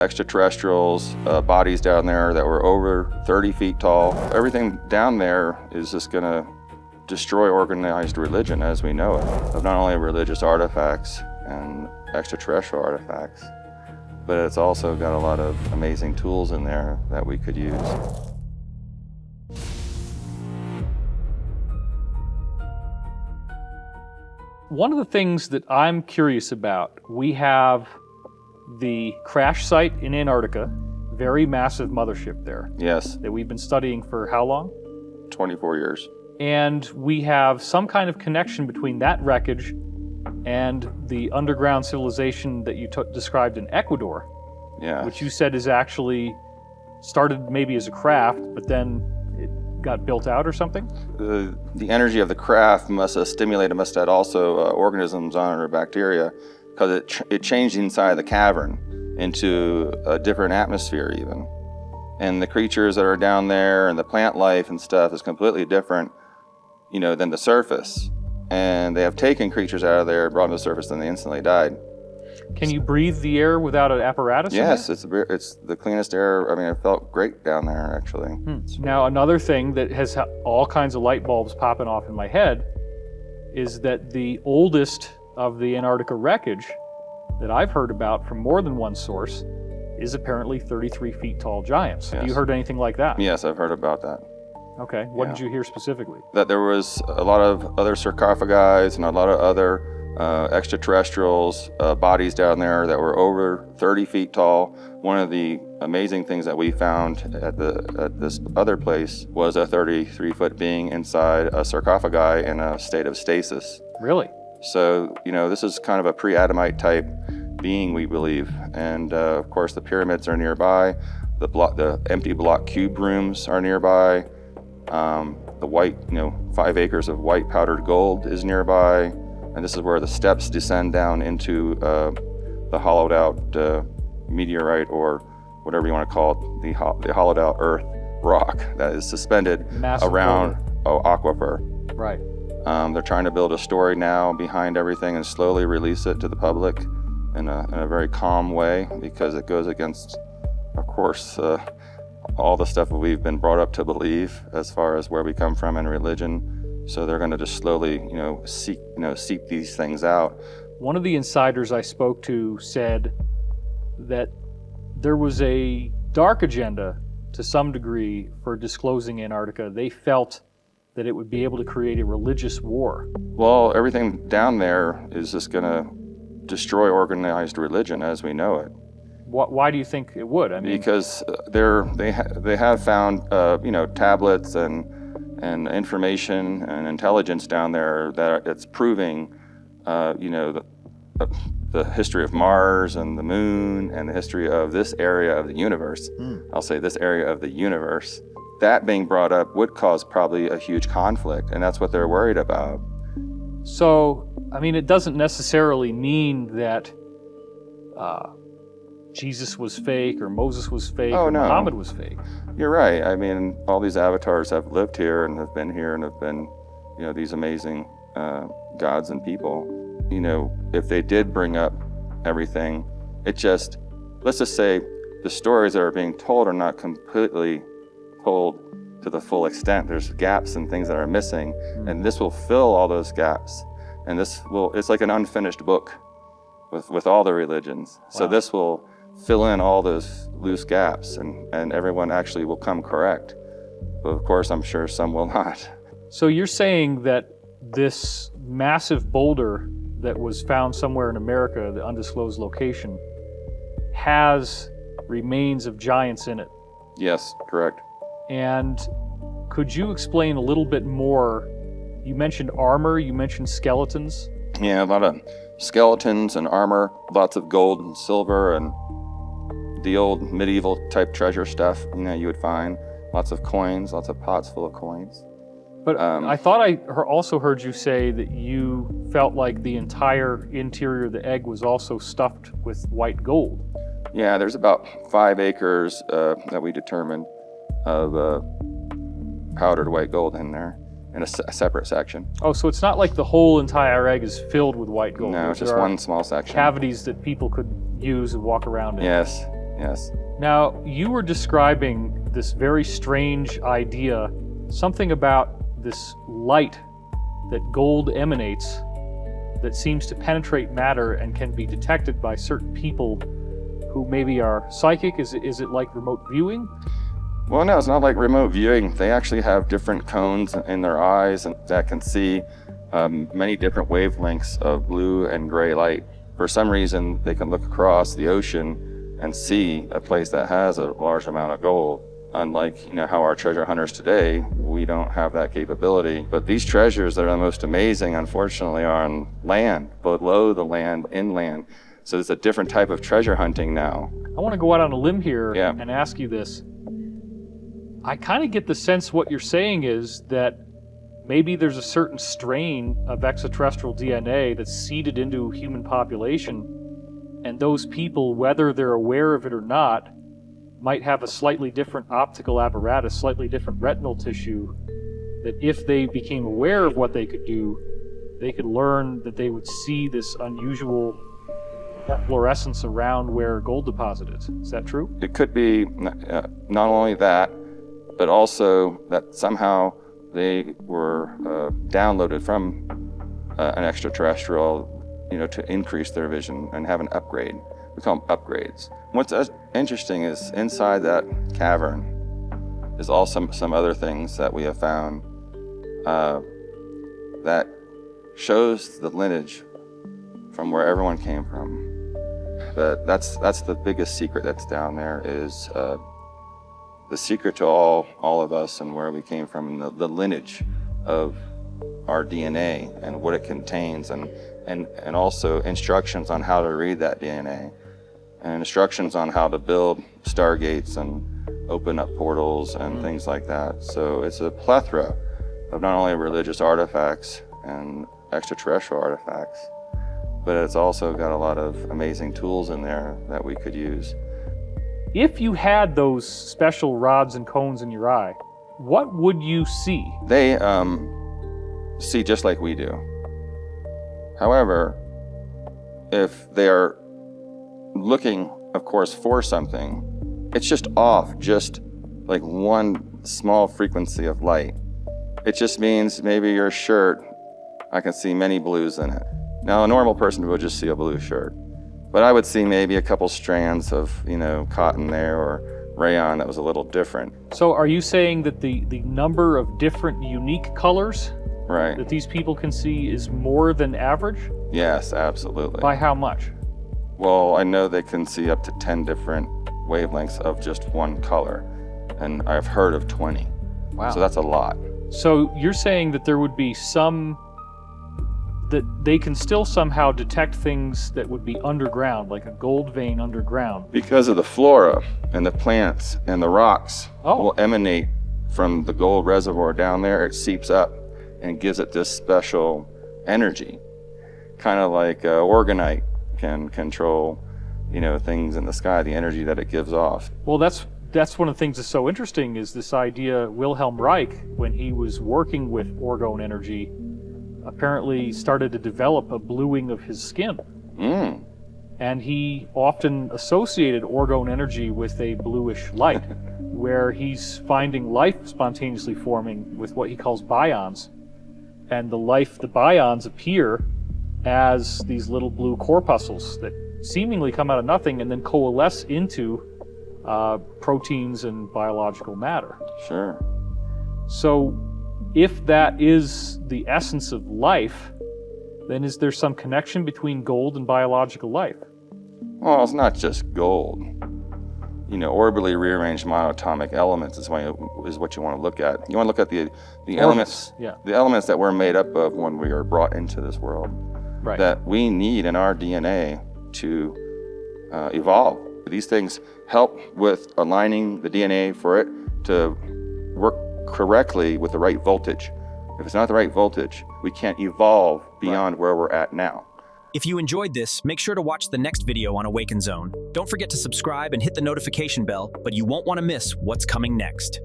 extraterrestrials, bodies down there that were over 30 feet tall. Everything down there is just going to destroy organized religion as we know it, of not only religious artifacts and extraterrestrial artifacts, but it's also got a lot of amazing tools in there that we could use. One of the things that I'm curious about, we have the crash site in Antarctica, very massive mothership there. Yes. That we've been studying for how long? 24 years. And we have some kind of connection between that wreckage and the underground civilization that you described in Ecuador. Yeah. Which you said is actually started maybe as a craft, but then it got built out or something? The energy of the craft must have stimulated, must have had also organisms on it or bacteria, because it changed the inside of the cavern into a different atmosphere even. And the creatures that are down there and the plant life and stuff is completely different, than the surface. And they have taken creatures out of there, brought them to the surface, and they instantly died. Can you breathe the air without an apparatus? Yes, it's the cleanest air. I mean, it felt great down there, actually. Now, another thing that has all kinds of light bulbs popping off in my head is that the oldest of the Antarctica wreckage that I've heard about from more than one source is apparently 33 feet tall giants. Yes. Have you heard anything like that? Yes, I've heard about that. Okay, what did you hear specifically? That there was a lot of other sarcophagi and a lot of other extraterrestrials, bodies down there that were over 30 feet tall. One of the amazing things that we found at this other place was a 33-foot being inside a sarcophagi in a state of stasis. Really? So, this is kind of a pre-Adamite type being, we believe. And of course, the pyramids are nearby. The empty block cube rooms are nearby. The white, 5 acres of white powdered gold is nearby. And this is where the steps descend down into the hollowed out meteorite, or whatever you want to call it, the hollowed out earth rock that is suspended around aquifer. Right. They're trying to build a story now behind everything and slowly release it to the public in a very calm way, because it goes against, of course, all the stuff that we've been brought up to believe as far as where we come from in religion. So they're going to just slowly, seep these things out. One of the insiders I spoke to said that there was a dark agenda to some degree for disclosing Antarctica. They felt that it would be able to create a religious war. Well, everything down there is just going to destroy organized religion as we know it. Why do you think it would? I mean, because they have found tablets and information and intelligence down there that it's proving, the history of Mars and the moon and the history of this area of the universe. I'll say this area of the universe. That being brought up would cause probably a huge conflict, and that's what they're worried about. So, I mean, it doesn't necessarily mean that Jesus was fake or Moses was fake or Muhammad was fake. You're right. I mean, all these avatars have lived here and have been here and have been, these amazing gods and people. If they did bring up everything, let's just say the stories that are being told are not completely told to the full extent. There's gaps and things that are missing, and this will fill all those gaps. And it's like an unfinished book with all the religions. Wow. So this will fill in all those loose gaps, and everyone actually will come correct. But of course, I'm sure some will not. So you're saying that this massive boulder that was found somewhere in America, the undisclosed location, has remains of giants in it? Yes, correct. And could you explain a little bit more? You mentioned armor, you mentioned skeletons. Yeah, a lot of skeletons and armor, lots of gold and silver and the old medieval type treasure stuff, you would find. Lots of coins, lots of pots full of coins. But I thought I also heard you say that you felt like the entire interior of the egg was also stuffed with white gold. Yeah, there's about 5 acres that we determined of powdered white gold in there in a separate section. Oh, so it's not like the whole entire egg is filled with white gold. No, it's just one small section. Cavities that people could use and walk around in. Yes, Yes. Now, you were describing this very strange idea, something about this light that gold emanates that seems to penetrate matter and can be detected by certain people who maybe are psychic. Is it like remote viewing? Well, no, it's not like remote viewing. They actually have different cones in their eyes and that can see many different wavelengths of blue and gray light. For some reason, they can look across the ocean and see a place that has a large amount of gold. Unlike, how our treasure hunters today, we don't have that capability. But these treasures that are the most amazing, unfortunately, are on land, below the land, inland. So it's a different type of treasure hunting now. I want to go out on a limb here Yeah. and ask you this. I kind of get the sense what you're saying is that maybe there's a certain strain of extraterrestrial DNA that's seeded into human population, and those people, whether they're aware of it or not, might have a slightly different optical apparatus, slightly different retinal tissue, that if they became aware of what they could do, they could learn that they would see this unusual fluorescence around where gold deposit is. Is that true? It could be not only that, but also that somehow they were downloaded from an extraterrestrial, to increase their vision and have an upgrade. We call them upgrades. What's interesting is inside that cavern is also some other things that we have found that shows the lineage from where everyone came from. But that's the biggest secret that's down there is the secret to all of us and where we came from, and the lineage of our DNA and what it contains, and also instructions on how to read that DNA, and instructions on how to build stargates and open up portals and things like that. So it's a plethora of not only religious artifacts and extraterrestrial artifacts, but it's also got a lot of amazing tools in there that we could use. If you had those special rods and cones in your eye, what would you see? They see just like we do. However, if they are looking, of course, for something, it's just off, just like one small frequency of light. It just means maybe your shirt, I can see many blues in it. Now, a normal person would just see a blue shirt, but I would see maybe a couple strands of, cotton there or rayon that was a little different. So are you saying that the number of different unique colors Right. that these people can see is more than average? Yes, absolutely. By how much? Well, I know they can see up to 10 different wavelengths of just one color, and I've heard of 20. Wow. So that's a lot. So you're saying that there would be that they can still somehow detect things that would be underground, like a gold vein underground. Because of the flora and the plants and the rocks will emanate from the gold reservoir down there. It seeps up and gives it this special energy, kind of like organite can control, things in the sky, the energy that it gives off. Well, that's one of the things that's so interesting is this idea. Wilhelm Reich, when he was working with orgone energy, apparently started to develop a bluing of his skin. And he often associated orgone energy with a bluish light, where he's finding life spontaneously forming with what he calls bions. And the bions appear as these little blue corpuscles that seemingly come out of nothing and then coalesce into proteins and biological matter. Sure. So if that is the essence of life, then is there some connection between gold and biological life? Well, it's not just gold. Orbitally rearranged monatomic elements is what you want to look at. You want to look at the elements, the elements that we're made up of when we are brought into this world, right, that we need in our DNA to evolve. These things help with aligning the DNA for it to work correctly with the right voltage. If it's not the right voltage, we can't evolve beyond where we're at now. If you enjoyed this, make sure to watch the next video on Awaken Zone. Don't forget to subscribe and hit the notification bell, but you won't want to miss what's coming next.